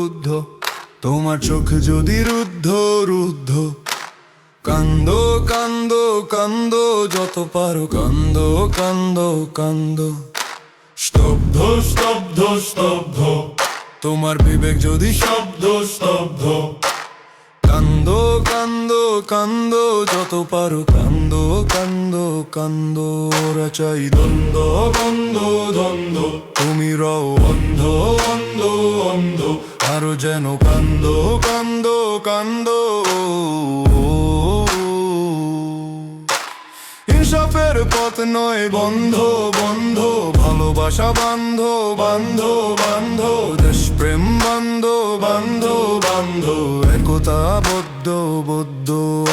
রুদ্ধ, তোমার চোখ যদি রুদ্ধ রুদ্ধ। কান্দো কান্দো কান্দো যত পারো, কান্দো কান্দো কান্দো। স্তব্ধ স্তব্ধ স্তব্ধ, তোমার বিবেক যদি শব্দ স্তব্ধ। কান্দো কান্দো কান্দো যত পারো, কান্দো কান্দো কান্দো। ওরা চাই দ্বন্দ্ব বন্ধ দ্বন্দ্ব, তুমি রও অন্ধ অন্ধ অন্ধ। আরো যেন কান্দো কান্দো কান্দো। ইনসাফের পথ নয় বন্ধ বন্ধ, ভালোবাসা বান্ধ বান্ধ বান্ধ। দেশপ্রেম বান্ধ বান্ধ বান্ধ, একতা বদ্ধ বদ্ধ,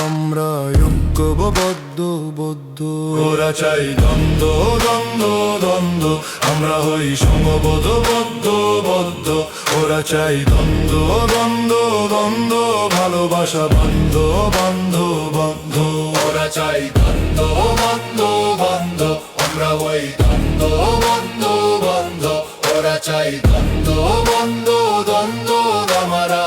আমরা ঐক্যবদ্ধ বদ্ধ। ওরা চাই দ্বন্দ্ব দ্বন্দ্ব দ্বন্দ্ব, আমরা হই সমবদ্ধ বদ্ধ বদ্ধ। ওরা চাই দ্বন্দ্ব দ্বন্দ্ব দ্বন্দ্ব, ভালোবাসা বান্ধ বান্ধ বান্ধ। ওরা চাই দ্বন্দ্ব বন্ধ বন্ধ, আমরা ওই দ্বন্দ্ব বন্ধ বন্ধ। ওরা চাই দ্বন্দ্ব বন্ধ দ্বন্দ্ব, আমরা